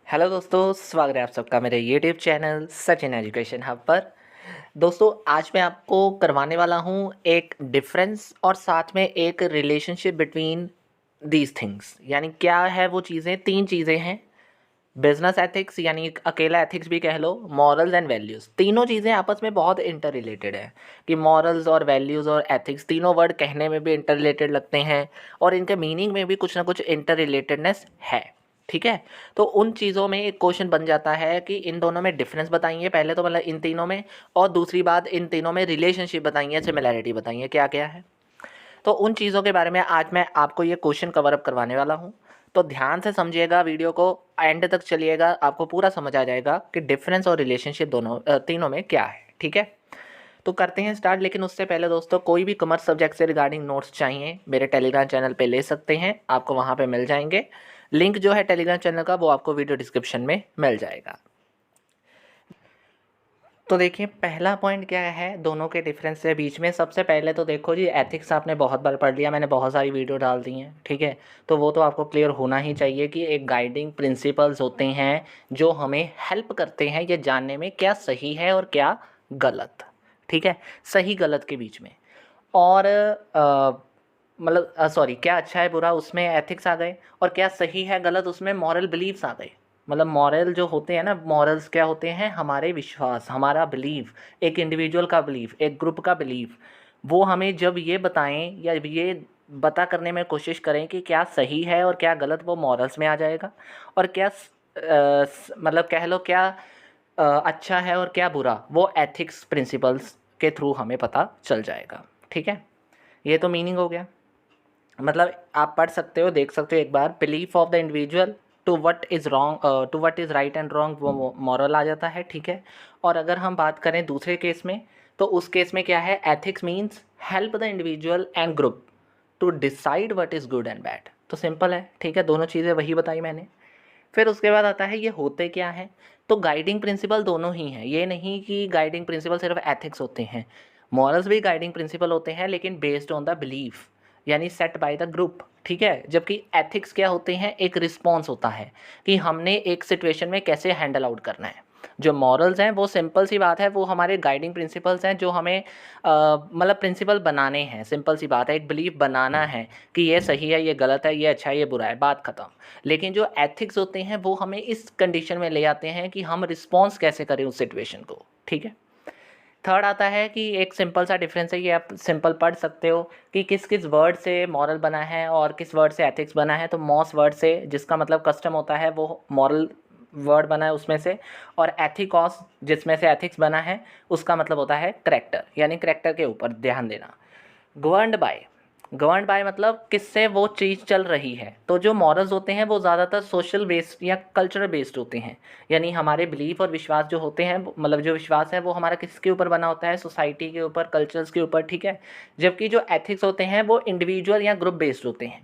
Hello दोस्तों, स्वागत है आप सबका मेरे YouTube channel Sachin education hub पर। दोस्तों, आज मैं आपको करवाने वाला हूँ एक डिफरेंस और साथ में एक रिलेशनशिप बिटवीन दीज थिंग्स। यानी क्या है वो चीज़ें, तीन चीज़ें हैं। बिजनेस एथिक्स यानी एक अकेला एथिक्स भी कह लो, मॉरल्स एंड वैल्यूज़, तीनों चीज़ें आपस में बहुत इंटर रिलेटेड है। कि मॉरल्स और वैल्यूज़ और एथिक्स तीनों वर्ड कहने में भी इंटर रिलेटेड लगते हैं और इनके मीनिंग में भी कुछ ना कुछ इंटर रिलेटेडनेस है। ठीक है, तो उन चीज़ों में एक क्वेश्चन बन जाता है कि इन दोनों में डिफरेंस बताइए पहले तो, मतलब इन तीनों में, और दूसरी बात इन तीनों में रिलेशनशिप बताइए, सिमिलैरिटी बताइए क्या क्या है। तो उन चीज़ों के बारे में आज मैं आपको ये क्वेश्चन कवर अप करवाने वाला हूँ। तो ध्यान से समझिएगा, वीडियो को एंड तक चलिएगा, आपको पूरा समझ आ जाएगा कि डिफरेंस और रिलेशनशिप तीनों में क्या है। ठीक है, तो करते हैं स्टार्ट। लेकिन उससे पहले दोस्तों, कोई भी कॉमर्स सब्जेक्ट से रिगार्डिंग नोट्स चाहिए मेरे टेलीग्राम चैनल पे ले सकते हैं, आपको वहाँ पे मिल जाएंगे। लिंक जो है टेलीग्राम चैनल का वो आपको वीडियो डिस्क्रिप्शन में मिल जाएगा। तो देखिए, पहला पॉइंट क्या है दोनों के डिफरेंस के बीच में। सबसे पहले तो देखो जी, एथिक्स आपने बहुत बार पढ़ लिया, मैंने बहुत सारी वीडियो डाल दी हैं। ठीक है, तो वो तो आपको क्लियर होना ही चाहिए कि एक गाइडिंग प्रिंसिपल्स होते हैं जो हमें हेल्प करते हैं ये जानने में क्या सही है और क्या गलत। ठीक है, सही गलत के बीच में। और मतलब सॉरी, क्या अच्छा है बुरा उसमें एथिक्स आ गए, और क्या सही है गलत उसमें मॉरल बिलीव्स आ गए। मतलब मॉरल जो होते हैं ना, मॉरल्स क्या होते हैं, हमारे विश्वास, हमारा बिलीव, एक इंडिविजुअल का बिलीव, एक ग्रुप का बिलीव। वो हमें जब ये बताएं या ये बता करने में कोशिश करें कि क्या सही है और क्या गलत, वो मॉरल्स में आ जाएगा। और क्या मतलब कह लो क्या अच्छा है और क्या बुरा, वो एथिक्स प्रिंसिपल्स के थ्रू हमें पता चल जाएगा। ठीक है, ये तो मीनिंग हो गया। मतलब आप पढ़ सकते हो, देख सकते हो एक बार, belief of the individual to what is wrong, to what is right and wrong, वो मॉरल आ जाता है। ठीक है, और अगर हम बात करें दूसरे केस में, तो उस केस में क्या है, ethics means help the individual and group to decide what is good and bad. तो सिंपल है। ठीक है, दोनों चीज़ें वही बताई मैंने। फिर उसके बाद आता है ये होते क्या हैं। तो गाइडिंग प्रिंसिपल दोनों ही हैं, ये नहीं कि गाइडिंग प्रिंसिपल सिर्फ एथिक्स होते हैं। मॉरल्स भी गाइडिंग प्रिंसिपल होते हैं, लेकिन बेस्ड ऑन द बिलीफ, यानी सेट बाय द ग्रुप। ठीक है, जबकि एथिक्स क्या होते हैं, एक रिस्पॉन्स होता है कि हमने एक सिचुएशन में कैसे हैंडल आउट करना है। जो मॉरल्स हैं वो सिंपल सी बात है, वो हमारे गाइडिंग प्रिंसिपल्स हैं जो हमें मतलब प्रिंसिपल बनाने हैं। सिंपल सी बात है, एक बिलीफ बनाना है कि ये सही है, ये गलत है, ये अच्छा है, ये बुरा है, बात ख़त्म। लेकिन जो एथिक्स होते हैं वो हमें इस कंडीशन में ले आते हैं कि हम रिस्पॉन्स कैसे करें उस सिचुएशन को। ठीक है, थर्ड आता है कि एक सिंपल सा डिफरेंस है, ये आप सिंपल पढ़ सकते हो कि किस किस वर्ड से मॉरल बना है और किस वर्ड से एथिक्स बना है। तो मॉस वर्ड से, जिसका मतलब कस्टम होता है, वो मॉरल वर्ड बना है उसमें से। और एथिकॉस, जिसमें से एथिक्स बना है, उसका मतलब होता है करेक्टर, यानी करेक्टर के ऊपर ध्यान देना। गवर्नड बाय, गवर्नड बाय मतलब किससे वो चीज़ चल रही है। तो जो मॉरल्स होते हैं वो ज़्यादातर सोशल बेस्ड या कल्चरल बेस्ड होते हैं। यानी हमारे बिलीफ और विश्वास जो होते हैं, मतलब जो विश्वास है वो हमारा किसके ऊपर बना होता है, सोसाइटी के ऊपर, कल्चर्स के ऊपर। ठीक है, जबकि जो एथिक्स होते हैं वो इंडिविजुअल या ग्रुप बेस्ड होते हैं,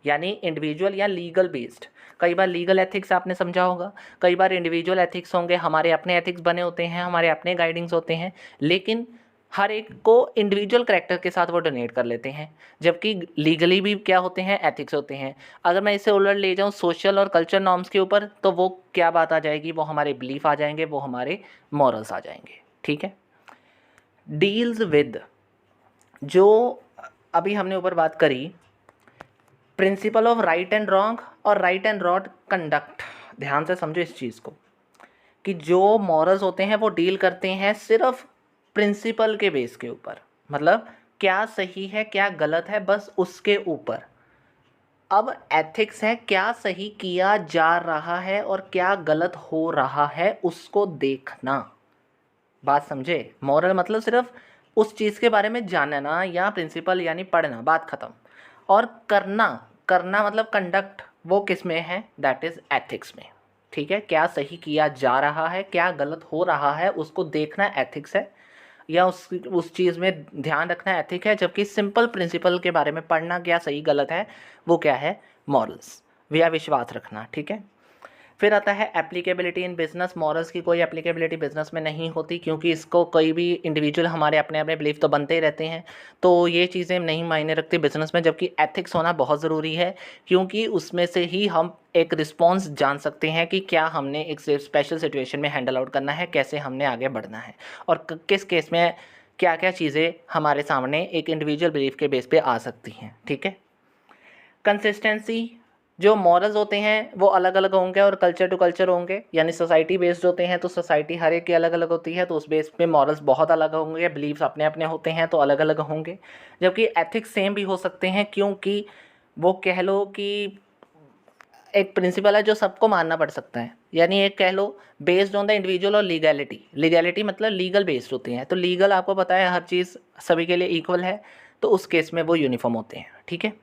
यानी इंडिविजुअल या लीगल बेस्ड। कई बार लीगल एथिक्स आपने समझा होगा, कई बार इंडिविजुअल एथिक्स होंगे, हमारे अपने एथिक्स बने होते हैं, हमारे अपने गाइडिंग्स होते हैं। लेकिन हर एक को इंडिविजुअल करेक्टर के साथ वो डोनेट कर लेते हैं, जबकि लीगली भी क्या होते हैं, एथिक्स होते हैं। अगर मैं इसे उलट ले जाऊँ सोशल और कल्चर नॉर्म्स के ऊपर, तो वो क्या बात आ जाएगी, वो हमारे बिलीफ आ जाएंगे, वो हमारे मॉरल्स आ जाएंगे। ठीक है, डील्स विद, जो अभी हमने ऊपर बात करी, principle of right and wrong और राइट एंड रॉन्ग कंडक्ट। ध्यान से समझो इस चीज़ को, कि जो मॉरल्स होते हैं वो डील करते हैं सिर्फ प्रिंसिपल के बेस के ऊपर, मतलब क्या सही है क्या गलत है, बस उसके ऊपर। अब एथिक्स है क्या सही किया जा रहा है और क्या गलत हो रहा है उसको देखना। बात समझे, मॉरल मतलब सिर्फ उस चीज़ के बारे में जानना या प्रिंसिपल यानी पढ़ना, बात ख़त्म। और करना, करना मतलब कंडक्ट, वो किस में है, दैट इज़ एथिक्स में। ठीक है, क्या सही किया जा रहा है क्या गलत हो रहा है उसको देखना एथिक्स है, या उस चीज़ में ध्यान रखना एथिक है। जबकि सिंपल प्रिंसिपल के बारे में पढ़ना क्या सही गलत है, वो क्या है, मॉरल्स या विश्वास रखना। ठीक है, फिर आता है एप्लीकेबिलिटी इन बिजनेस। मॉरल्स की कोई एप्लीकेबिलिटी बिजनेस में नहीं होती, क्योंकि इसको कोई भी इंडिविजुअल हमारे अपने अपने बिलीफ तो बनते ही रहते हैं, तो ये चीज़ें नहीं मायने रखती बिजनेस में। जबकि एथिक्स होना बहुत ज़रूरी है, क्योंकि उसमें से ही हम एक रिस्पॉन्स जान सकते हैं कि क्या हमने एक स्पेशल सिचुएशन में हैंडल आउट करना है, कैसे हमने आगे बढ़ना है, और किस केस में क्या क्या चीज़ें हमारे सामने एक इंडिविजुअल बिलीफ के बेस पे आ सकती हैं। ठीक है। कंसिस्टेंसी, जो मॉरल्स होते हैं वो अलग अलग होंगे और कल्चर टू कल्चर होंगे, यानी सोसाइटी बेस्ड होते हैं तो सोसाइटी हर एक की अलग अलग होती है, तो उस बेस पे मॉरल्स बहुत अलग होंगे, बिलीव्स अपने अपने होते हैं तो अलग अलग होंगे। जबकि एथिक्स सेम भी हो सकते हैं, क्योंकि वो कह लो कि एक प्रिंसिपल है जो सबको मानना पड़ सकता है, यानी एक कह लो बेस्ड ऑन द इंडिविजुअल और लीगैलिटी। लीगैलिटी मतलब लीगल बेस्ड होती हैं, तो लीगल आपको पता है हर चीज़ सभी के लिए इक्वल है, तो उस केस में वो यूनिफॉर्म होते हैं। ठीक है।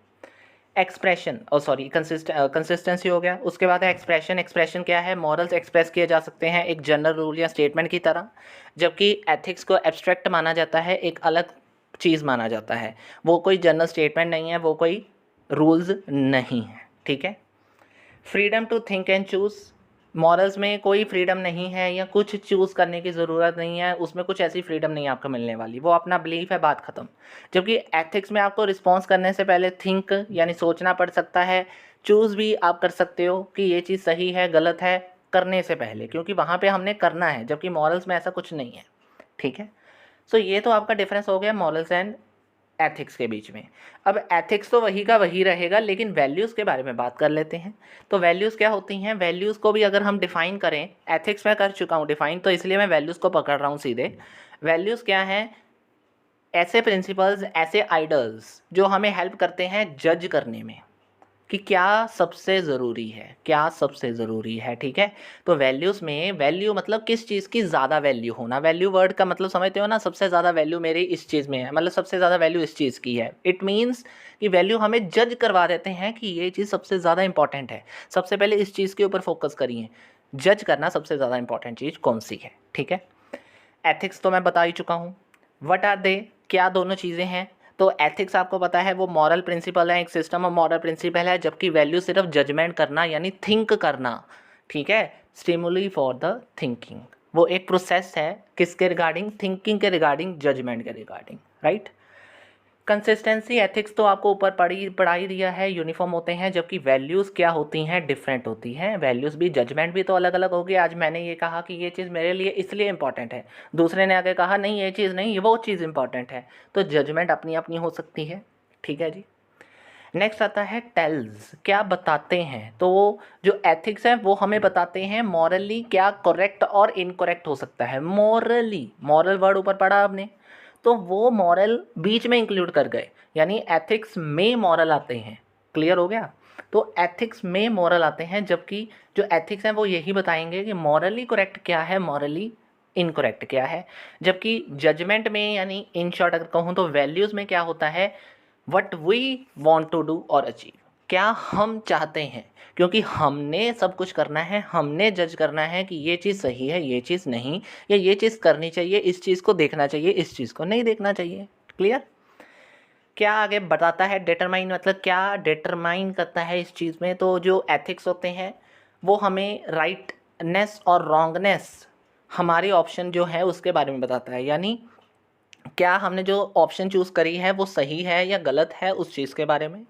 एक्सप्रेशन और सॉरी कंसिस्टेंसी हो गया। उसके बाद है एक्सप्रेशन। एक्सप्रेशन क्या है? मॉरल्स एक्सप्रेस किए जा सकते हैं एक जनरल रूल या स्टेटमेंट की तरह, जबकि एथिक्स को एब्स्ट्रैक्ट माना जाता है, एक अलग चीज़ माना जाता है। वो कोई जनरल स्टेटमेंट नहीं है, वो कोई रूल्स नहीं है। ठीक है। Freedom to think and choose. Morals में कोई फ्रीडम नहीं है या कुछ चूज़ करने की ज़रूरत नहीं है, उसमें कुछ ऐसी फ्रीडम नहीं आपको मिलने वाली, वो अपना बिलीफ है, बात ख़त्म। जबकि एथिक्स में आपको रिस्पॉन्स करने से पहले थिंक यानी सोचना पड़ सकता है, चूज़ भी आप कर सकते हो कि ये चीज़ सही है गलत है करने से पहले, क्योंकि वहाँ पे हमने करना है, जबकि मॉरल्स में ऐसा कुछ नहीं है। ठीक है। सो ये तो आपका डिफरेंस हो गया मॉरल्स एंड एथिक्स के बीच में। अब एथिक्स तो वही का वही रहेगा, लेकिन वैल्यूज़ के बारे में बात कर लेते हैं। तो वैल्यूज़ क्या होती हैं? वैल्यूज़ को भी अगर हम डिफ़ाइन करें, एथिक्स में कर चुका हूँ डिफ़ाइन, तो इसलिए मैं वैल्यूज़ को पकड़ रहा हूँ सीधे। वैल्यूज़ क्या हैं? ऐसे प्रिंसिपल्स, ऐसे आइडल्स जो हमें हेल्प करते हैं जज करने में कि क्या सबसे ज़रूरी है, क्या सबसे ज़रूरी है। ठीक है। तो वैल्यूज़ में वैल्यू मतलब किस चीज़ की ज़्यादा वैल्यू होना। वैल्यू वर्ड का मतलब समझते हो ना? सबसे ज़्यादा वैल्यू मेरी इस चीज़ में है, मतलब सबसे ज़्यादा वैल्यू इस चीज़ की है। इट मीन्स कि वैल्यू हमें जज करवा देते हैं कि ये चीज़ सबसे ज़्यादा इंपॉर्टेंट है। सबसे पहले इस चीज़ के ऊपर फोकस करिए, जज करना सबसे ज़्यादा इंपॉर्टेंट चीज़ कौन सी है। ठीक है। एथिक्स तो मैं बता ही चुका हूँ। What are they? क्या दोनों चीज़ें हैं? तो एथिक्स आपको पता है वो मॉरल प्रिंसिपल है, एक सिस्टम ऑफ मॉरल प्रिंसिपल है, जबकि वैल्यू सिर्फ जजमेंट करना यानी थिंक करना। ठीक है। स्टिमुली फॉर द थिंकिंग, वो एक प्रोसेस है किसके रिगार्डिंग? थिंकिंग के रिगार्डिंग, जजमेंट के रिगार्डिंग। राइट। कंसिस्टेंसी, एथिक्स तो आपको ऊपर पढ़ा ही दिया है, यूनिफॉर्म होते हैं, जबकि वैल्यूज़ क्या होती हैं? डिफरेंट होती हैं। वैल्यूज़ भी, जजमेंट भी तो अलग अलग होगी। आज मैंने ये कहा कि ये चीज़ मेरे लिए इसलिए इंपॉर्टेंट है, दूसरे ने आगे कहा नहीं ये चीज़ नहीं, वो चीज़ इंपॉर्टेंट है, तो जजमेंट अपनी अपनी हो सकती है। ठीक है जी। नेक्स्ट आता है टेल्स, क्या बताते हैं? तो जो एथिक्स है वो हमें बताते हैं मॉरली क्या करेक्ट और इनकरेक्ट हो सकता है। मॉरली, मॉरल वर्ड ऊपर पढ़ा आपने, तो वो मॉरल बीच में इंक्लूड कर गए, यानी एथिक्स में मॉरल आते हैं। क्लियर हो गया? तो एथिक्स में मॉरल आते हैं, जबकि जो एथिक्स हैं वो यही बताएंगे कि मॉरली करेक्ट क्या है, मॉरली इनकरेक्ट क्या है। जबकि जजमेंट में यानी इन शॉर्ट अगर कहूँ तो वैल्यूज़ में क्या होता है? What we want to do और अचीव, क्या हम चाहते हैं, क्योंकि हमने सब कुछ करना है, हमने जज करना है कि ये चीज़ सही है, ये चीज़ नहीं, या ये चीज़ करनी चाहिए, इस चीज़ को देखना चाहिए, इस चीज़ को नहीं देखना चाहिए। क्लियर? क्या आगे बताता है? डिटरमाइन, मतलब क्या डिटरमाइन करता है इस चीज़ में? तो जो एथिक्स होते हैं वो हमें राइटनेस और रॉन्गनेस, हमारी ऑप्शन जो है उसके बारे में बताता है, यानी क्या हमने जो ऑप्शन चूज़ करी है वो सही है या गलत है उस चीज़ के बारे में।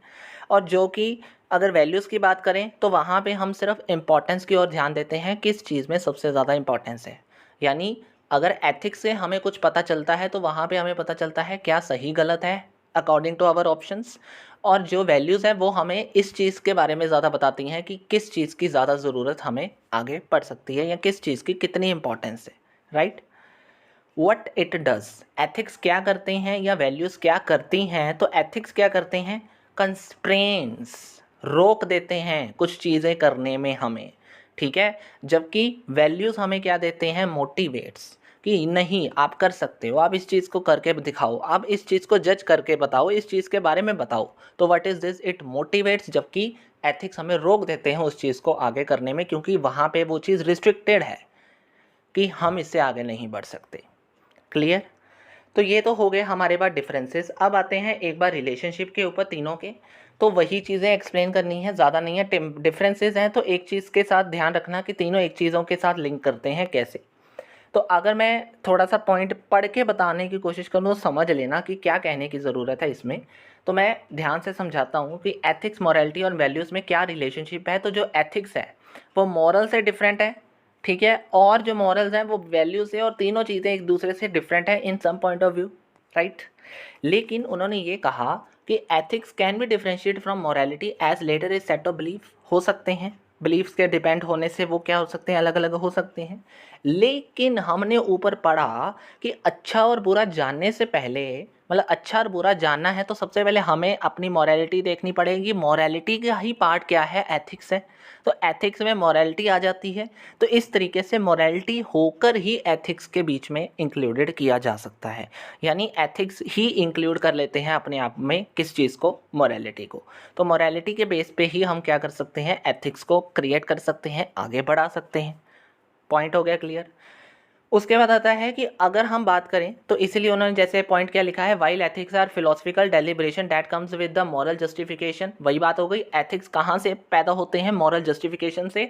और जो कि अगर वैल्यूज़ की बात करें तो वहाँ पे हम सिर्फ इम्पॉर्टेंस की ओर ध्यान देते हैं, किस चीज़ में सबसे ज़्यादा इम्पॉर्टेंस है। यानी अगर एथिक्स से हमें कुछ पता चलता है तो वहाँ पे हमें पता चलता है क्या सही गलत है अकॉर्डिंग टू आवर ऑप्शंस। और जो वैल्यूज़ हैं वो हमें इस चीज़ के बारे में ज़्यादा बताती हैं कि किस चीज़ की ज़्यादा ज़रूरत हमें आगे पड़ सकती है या किस चीज़ की कितनी इम्पोर्टेंस है। Right. What it does, ethics क्या करते हैं या वैल्यूज़ क्या करती हैं? तो एथिक्स क्या करते हैं? कंस्ट्रेंस, रोक देते हैं कुछ चीज़ें करने में हमें। ठीक है। जबकि वैल्यूज़ हमें क्या देते हैं? मोटिवेट्स, कि नहीं आप कर सकते हो, आप इस चीज़ को करके दिखाओ, आप इस चीज़ को जज करके बताओ, इस चीज़ के बारे में बताओ। तो what is this? It motivates. जबकि एथिक्स हमें रोक देते हैं उस चीज़ को आगे करने में, क्योंकि वहाँ पे वो चीज़ रिस्ट्रिक्टेड है कि हम इससे आगे नहीं बढ़ सकते। क्लियर? तो ये तो हो गए हमारे पास डिफरेंसेस। अब आते हैं एक बार रिलेशनशिप के ऊपर तीनों के। तो वही चीज़ें एक्सप्लेन करनी है, ज़्यादा नहीं है। डिफरेंसेस हैं तो एक चीज़ के साथ ध्यान रखना कि तीनों एक चीज़ों के साथ लिंक करते हैं कैसे। तो अगर मैं थोड़ा सा पॉइंट पढ़ के बताने की कोशिश करूँ तो समझ लेना कि क्या कहने की ज़रूरत है इसमें। तो मैं ध्यान से समझाता हूँ कि एथिक्स, मॉरलिटी और वैल्यूज़ में क्या रिलेशनशिप है। तो जो एथिक्स है वो मॉरल से डिफरेंट है, ठीक है, और जो मॉरल्स हैं वो वैल्यू से, और तीनों चीज़ें एक दूसरे से डिफरेंट है in some point of view, right. लेकिन उन्होंने ये कहा कि ethics can be differentiate from morality as latter is set of belief. हो सकते हैं, बिलीफ्स के डिपेंड होने से वो क्या हो सकते हैं, अलग अलग हो सकते हैं। लेकिन हमने ऊपर पढ़ा कि अच्छा और बुरा जानने से पहले, मतलब अच्छा और बुरा जानना है तो सबसे पहले हमें अपनी मॉरलिटी देखनी पड़ेगी। मॉरलिटी का ही पार्ट क्या है, एथिक्स है। तो एथिक्स में मॉरलिटी आ जाती है। तो इस तरीके से मॉरलिटी होकर ही एथिक्स के बीच में इंक्लूडेड किया जा सकता है, यानी एथिक्स ही इंक्लूड कर लेते हैं अपने आप में किस चीज़ को, मॉरलिटी को। तो मॉरलिटी के बेस पे ही हम क्या कर सकते हैं, एथिक्स को क्रिएट कर सकते हैं, आगे बढ़ा सकते हैं। पॉइंट हो गया क्लियर। उसके बाद आता है कि अगर हम बात करें तो इसीलिए उन्होंने जैसे पॉइंट क्या लिखा है, while ethics are philosophical deliberation that comes with the moral justification. वही बात हो गई, एथिक्स कहाँ से पैदा होते हैं, मॉरल जस्टिफिकेशन से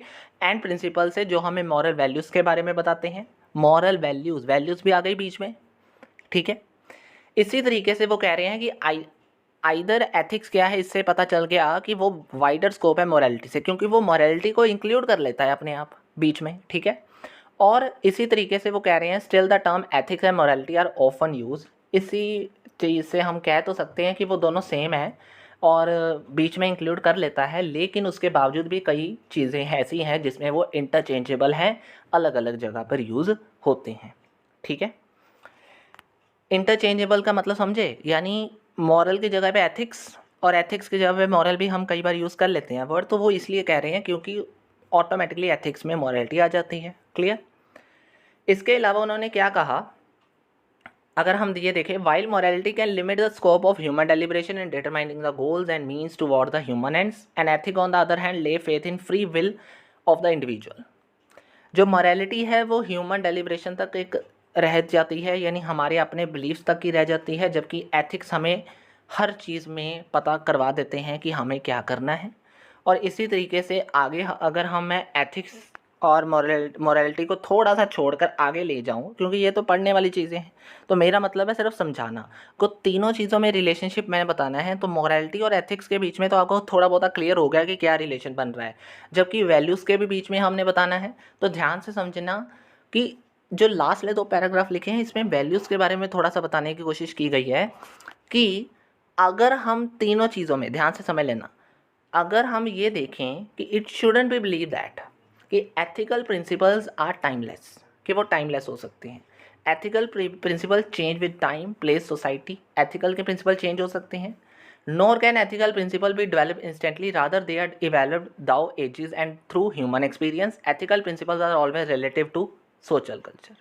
एंड प्रिंसिपल से, जो हमें मॉरल वैल्यूज़ के बारे में बताते हैं। मॉरल वैल्यूज़, वैल्यूज़ भी आ गई बीच में, ठीक है। इसी तरीके से वो कह रहे हैं कि आइदर एथिक्स क्या है, इससे पता चल गया कि वो वाइडर स्कोप है मॉरलिटी से, क्योंकि वो मॉरलिटी को इंक्लूड कर लेता है अपने आप बीच में, ठीक है। और इसी तरीके से वो कह रहे हैं still the term ethics and morality are often use. इसी चीज़ से हम कह तो सकते हैं कि वो दोनों सेम है और बीच में इंक्लूड कर लेता है, लेकिन उसके बावजूद भी कई चीज़ें ऐसी हैं जिसमें वो इंटरचेंजेबल हैं, अलग अलग जगह पर यूज़ होते हैं, ठीक है। इंटरचेंजेबल का मतलब समझे, यानी मॉरल की जगह पे एथिक्स और एथिक्स की जगह पे मॉरल भी हम कई बार यूज़ कर लेते हैं वर्ड, तो वो इसलिए कह रहे हैं क्योंकि ऑटोमेटिकली एथिक्स में मॉरलिटी आ जाती है। क्लियर। इसके अलावा उन्होंने क्या कहा, अगर हम ये देखें, while morality can limit the scope of human deliberation in determining the goals and means toward the human ends, and ethic on the other hand lay faith in free will of the individual. जो morality है वो human deliberation तक एक रह जाती है, यानी हमारे अपने बिलीफ्स तक ही रह जाती है, जबकि एथिक्स हमें हर चीज़ में पता करवा देते हैं कि हमें क्या करना है। और इसी तरीके से आगे अगर मैं एथिक्स और मॉरलिटी को थोड़ा सा छोड़कर आगे ले जाऊं, क्योंकि ये तो पढ़ने वाली चीज़ें हैं, तो मेरा मतलब है सिर्फ समझाना को, तीनों चीज़ों में रिलेशनशिप मैंने बताना है। तो मॉरलिटी और एथिक्स के बीच में तो आपको थोड़ा बहुत क्लियर हो गया कि क्या रिलेशन बन रहा है, जबकि वैल्यूज़ के भी बीच में हमने बताना है। तो ध्यान से समझना कि जो लास्ट ले 2 पैराग्राफ लिखे हैं इसमें वैल्यूज़ के बारे में थोड़ा सा बताने की कोशिश की गई है कि अगर हम तीनों चीज़ों में, ध्यान से समझ लेना, अगर हम ये देखें कि it shouldn't be believe that कि एथिकल प्रिंसिपल्स आर टाइमलेस, कि वो टाइमलेस हो सकते हैं। Ethical principle change with time, place, society. Ethical के प्रिंसिपल चेंज हो सकते हैं। Nor can ethical principle be develop instantly, rather they are evolved though ages and through human experience. Ethical principles are always relative to social culture.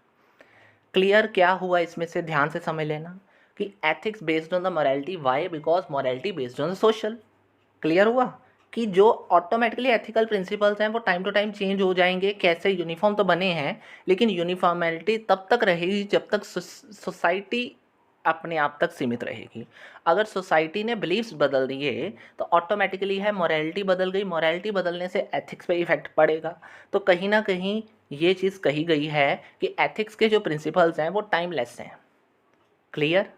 Clear क्या हुआ इसमें से, ध्यान से समझ लेना कि ethics based on the morality, why, because morality based on the social. Clear हुआ कि जो ऑटोमेटिकली एथिकल प्रिंसिपल्स हैं वो टाइम टू टाइम चेंज हो जाएंगे। कैसे, यूनिफॉर्म तो बने हैं, लेकिन यूनिफॉर्मेलिटी तब तक रहेगी जब तक सोसाइटी अपने आप तक सीमित रहेगी। अगर सोसाइटी ने बिलीव्स बदल दिए तो ऑटोमेटिकली है मोरालिटी बदल गई, मोरालिटी बदलने से एथिक्स पे इफेक्ट पड़ेगा। तो कहीं ना कहीं ये चीज़ कही गई है कि एथिक्स के जो प्रिंसिपल्स हैं वो टाइमलेस हैं। क्लियर।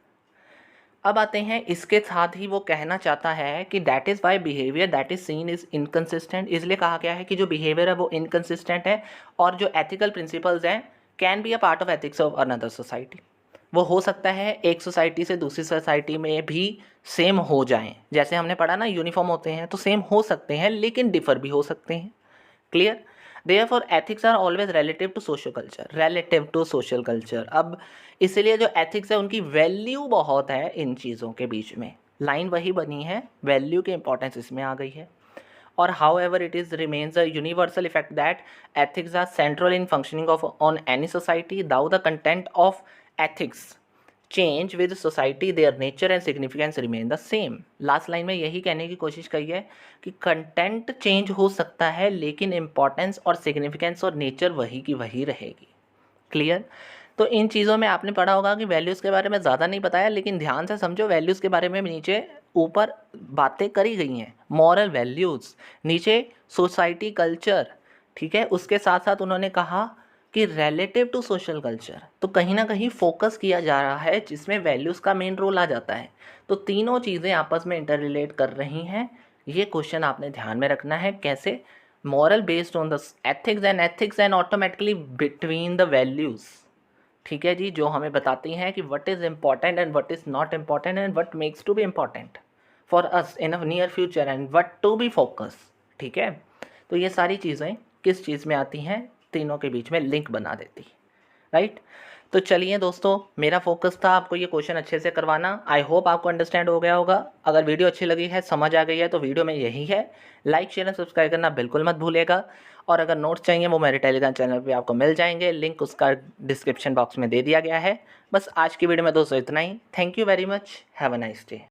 अब आते हैं, इसके साथ ही वो कहना चाहता है कि that is why behaviour that is scene is inconsistent. इसलिए कहा गया है कि जो बिहेवियर है वो इनकन्सिस्टेंट है, और जो एथिकल प्रिंसिपल्स हैं can be a part of ethics of another society. वो हो सकता है एक सोसाइटी से दूसरी सोसाइटी में भी सेम हो जाएं, जैसे हमने पढ़ा ना यूनिफॉर्म होते हैं तो सेम हो सकते हैं, लेकिन डिफर भी हो सकते हैं। Clear. Therefore ethics are always relative to social culture, relative to social culture. अब इसलिए जो एथिक्स है उनकी वैल्यू बहुत है इन चीज़ों के बीच में, लाइन वही बनी है, वैल्यू की इंपॉर्टेंस इसमें आ गई है। और however it is remains a universal effect that ethics are central in functioning of on any society, though the content of ethics change with society, their nature and significance remain the same. Last line में यही कहने की कोशिश की है कि content change हो सकता है लेकिन इंपॉर्टेंस और सिग्निफिकेंस और नेचर वही की वही रहेगी। क्लियर। तो इन चीज़ों में आपने पढ़ा होगा कि वैल्यूज़ के बारे में ज़्यादा नहीं बताया, लेकिन ध्यान से समझो, वैल्यूज़ के बारे में नीचे ऊपर बातें करी गई हैं, मॉरल वैल्यूज़, नीचे सोसाइटी कल्चर, ठीक है। उसके साथ साथ उन्होंने कहा कि रिलेटिव टू सोशल कल्चर, तो कहीं ना कहीं फोकस किया जा रहा है जिसमें वैल्यूज़ का मेन रोल आ जाता है। तो तीनों चीज़ें आपस में इंटर रिलेट कर रही हैं। ये क्वेश्चन आपने ध्यान में रखना है। कैसे? Moral based on the ethics and automatically between the values, ठीक है जी, जो हमें बताती हैं कि what is important and what is not important and what makes to be important for us in a near future and what to be focus, ठीक है। तो ये सारी चीज़ें किस चीज़ में आती हैं? तीनों के बीच में लिंक बना देती, राइट। तो चलिए दोस्तों, मेरा फोकस था आपको ये क्वेश्चन अच्छे से करवाना। आई होप आपको अंडरस्टैंड हो गया होगा। अगर वीडियो अच्छी लगी है, समझ आ गई है, तो वीडियो में यही है, लाइक शेयर एंड सब्सक्राइब करना बिल्कुल मत भूलिएगा। और अगर नोट्स चाहिए वो मेरे टेलीग्राम चैनल पे आपको मिल जाएंगे, लिंक उसका डिस्क्रिप्शन बॉक्स में दे दिया गया है। बस आज की वीडियो में दोस्तों इतना ही। Thank you very much, have a nice day.